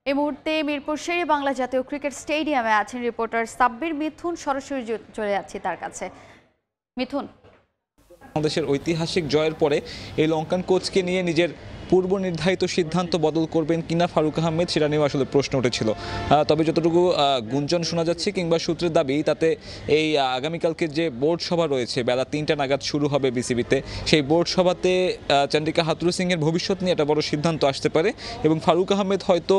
এই মুহূর্তে মিরপুর শেরে বাংলা জাতীয় ক্রিকেট স্টেডিয়ামে আছেন রিপোর্টার সাব্বির মিথুন। সরাসরি চলে যাচ্ছি তার কাছে। মিথুন, বাংলাদেশের ঐতিহাসিক জয়ের পরে এই লঙ্কান কোচকে নিয়ে নিজের পূর্ব নির্ধারিত সিদ্ধান্ত বদল করবেন কিনা ফারুক আহমেদ, সেটা নিয়েও আসলে প্রশ্ন উঠেছিল। তবে যতটুকু গুঞ্জন শোনা যাচ্ছে কিংবা সূত্রের দাবি, তাতে এই আগামীকালকে যে বোর্ড সভা রয়েছে বেলা 3টা নাগাদ শুরু হবে বিসিবিতে, সেই বোর্ড সভাতে চন্ডিকা হাথুরু সিংয়ের ভবিষ্যৎ নিয়ে একটা বড় সিদ্ধান্ত আসতে পারে এবং ফারুক আহমেদ হয়তো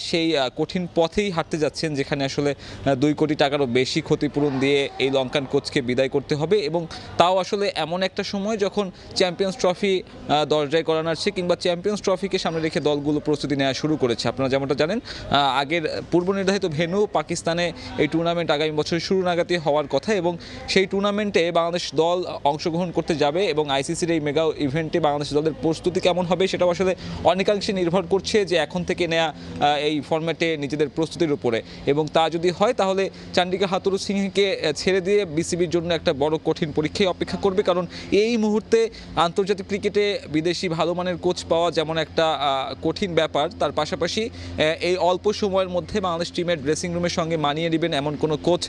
সেই কঠিন পথেই হাঁটতে যাচ্ছেন, যেখানে আসলে 2 কোটি টাকারও বেশি ক্ষতিপূরণ দিয়ে এই লঙ্কান কোচকে বিদায় করতে হবে। এবং তাও আসলে এমন একটা সময় যখন চ্যাম্পিয়ন্স ট্রফি দরজায় করা নাড়ছে কিংবা চ্যাম্পিয়ন্স ট্রফিকে সামনে রেখে দলগুলো প্রস্তুতি নেওয়া শুরু করেছে। আপনারা যেমনটা জানেন, আগের পূর্ব নির্ধারিত ভেন্যু পাকিস্তানে এই টুর্নামেন্ট আগামী বছরের শুরু নাগাদে হওয়ার কথা এবং সেই টুর্নামেন্টে বাংলাদেশ দল অংশগ্রহণ করতে যাবে এবং আইসিসির এই মেগা ইভেন্টে বাংলাদেশ দলের প্রস্তুতি কেমন হবে সেটাও আসলে অনেকাংশে নির্ভর করছে যে এখন থেকে নেওয়া এই ফরম্যাটে নিজেদের প্রস্তুতির উপরে। এবং তা যদি হয় তাহলে চন্ডিকা হাথুরু সিংকে ছেড়ে দিয়ে বিসিবির জন্য একটা বড় কঠিন পরীক্ষায় অপেক্ষা করবে, কারণ এই মুহূর্তে আন্তর্জাতিক ক্রিকেটে বিদেশি ভালো মানের কোচ পাওয়া যেমন একটা কঠিন ব্যাপার, তার পাশাপাশি এই অল্প সময়ের মধ্যে বাংলাদেশ টিমের ড্রেসিং রুমের সঙ্গে মানিয়ে নেবেন এমন কোনো কোচ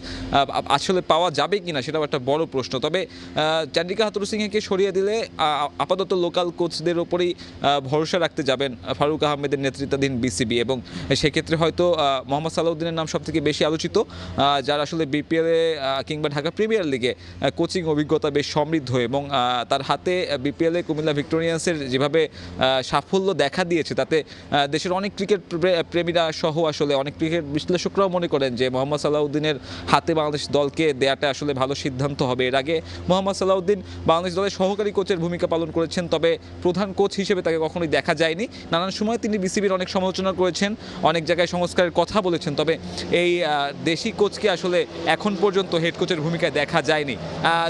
আসলে পাওয়া যাবে কিনা সেটাও একটা বড় প্রশ্ন। তবে চন্ডিকা হাথুরু সিংকে সরিয়ে দিলে আপাতত লোকাল কোচদের ওপরেই ভরসা রাখতে যাবেন ফারুক আহমেদের নেতৃত্বাধীন বিসিবি এবং সেক্ষেত্রে হয়তো মোহাম্মদ সালাউদ্দিনের নাম সবথেকে বেশি আলোচিত, যার আসলে বিপিএলে কিংবা ঢাকা প্রিমিয়ার লিগে কোচিং অভিজ্ঞতা বেশ সমৃদ্ধ এবং তার হাতে বিপিএলে কুমিল্লা ভিক্টোরিয়ান্সের যেভাবে সাফল্য দেখা দিয়েছে তাতে দেশের অনেক ক্রিকেট প্রেমীরা সহ আসলে অনেক ক্রিকেট বিশ্লেষকরাও মনে করেন যে মোহাম্মদ সালাউদ্দিনের হাতে বাংলাদেশ দলকে দেয়াটা আসলে ভালো সিদ্ধান্ত হবে। এর আগে মোহাম্মদ সালাউদ্দিন বাংলাদেশ দলের সহকারী কোচের ভূমিকা পালন করেছেন, তবে প্রধান কোচ হিসেবে তাকে কখনোই দেখা যায়নি। নানান সময় তিনি বিসিবির অনেক সমালোচনা করেছেন, অনেক জায়গায় সংস্কারের কথা বলেছেন, তবে এই দেশি কোচকে আসলে এখন পর্যন্ত হেড কোচের ভূমিকায় দেখা যায়নি।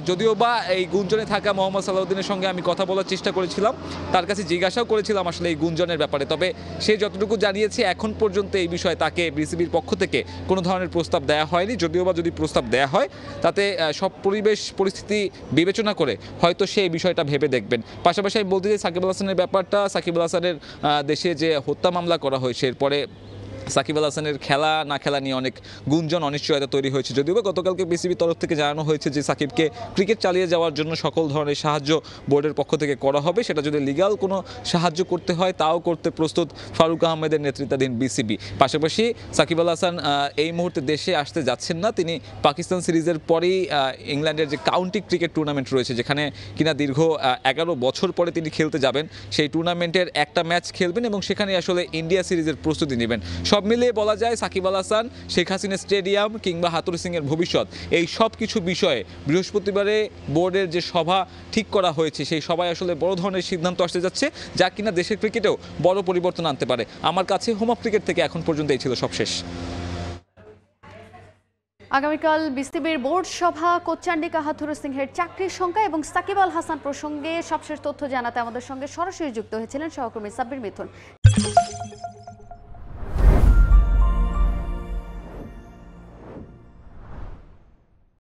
যদিও বা এই গুঞ্জনে থাকা মোহাম্মদ সালাউদ্দিনের সঙ্গে আমি কথা বলার চেষ্টা করেছিলাম, তার কাছে জিজ্ঞাসাও করেছিলাম আসলে এই গুঞ্জনের ব্যাপারে, তবে সে যতটুকু জানিয়েছে এখন পর্যন্ত এই বিষয়ে তাকে বিসিবির পক্ষ থেকে কোনো ধরনের প্রস্তাব দেওয়া হয়নি। যদিও বা যদি প্রস্তাব দেওয়া হয় তাতে সব পরিবেশ পরিস্থিতি বিবেচনা করে হয়তো সে এই বিষয়টা ভেবে দেখবেন। পাশাপাশি আমি বলতে চাই সাকিব আল হাসানের ব্যাপারটা, সাকিব আল হাসানের দেশে যে হত্যা মামলা করা হয়েছে এরপরে সাকিব আল হাসানের খেলা না খেলা নিয়ে অনেক গুঞ্জন অনিশ্চয়তা তৈরি হয়েছে। যদিও বা গতকালকে বিসিবির তরফ থেকে জানানো হয়েছে যে সাকিবকে ক্রিকেট চালিয়ে যাওয়ার জন্য সকল ধরনের সাহায্য বোর্ডের পক্ষ থেকে করা হবে, সেটা যদি লিগ্যাল কোনো সাহায্য করতে হয় তাও করতে প্রস্তুত ফারুক আহমেদের নেতৃত্বাধীন বিসিবি। পাশাপাশি সাকিব আল হাসান এই মুহূর্তে দেশে আসতে যাচ্ছেন না, তিনি পাকিস্তান সিরিজের পরেই ইংল্যান্ডের যে কাউন্টি ক্রিকেট টুর্নামেন্ট রয়েছে যেখানে কিনা দীর্ঘ 11 বছর পরে তিনি খেলতে যাবেন, সেই টুর্নামেন্টের একটা ম্যাচ খেলবেন এবং সেখানে আসলে ইন্ডিয়া সিরিজের প্রস্তুতি নেবেন। সব মিলিয়ে বলা যায় সাকিব আল হাসান, শেখ হাসিনা স্টেডিয়াম কিংবা হাথুরু সিংয়ের ভবিষ্যৎ, এই সব কিছু বিষয়ে বৃহস্পতিবারে বোর্ডের যে সভা ঠিক করা হয়েছে সেই সভায় আসলে বড় ধরনের সিদ্ধান্ত আসতে যাচ্ছে, যা কিনা দেশের ক্রিকেটেও বড় পরিবর্তন আনতে পারে। আমার কাছে হোম অফ ক্রিকেট থেকে এখন পর্যন্ত এই ছিল সবশেষ। আগামীকাল বিসিবির বোর্ড সভা, কোচ চন্ডিকা হাথুরু সিংহের চাকরির সংখ্যা এবং সাকিব আল হাসান প্রসঙ্গে সবশেষ তথ্য জানাতে আমাদের সঙ্গে সরাসরি যুক্ত হয়েছিলেন সহকর্মী সাব্বির মিথুন।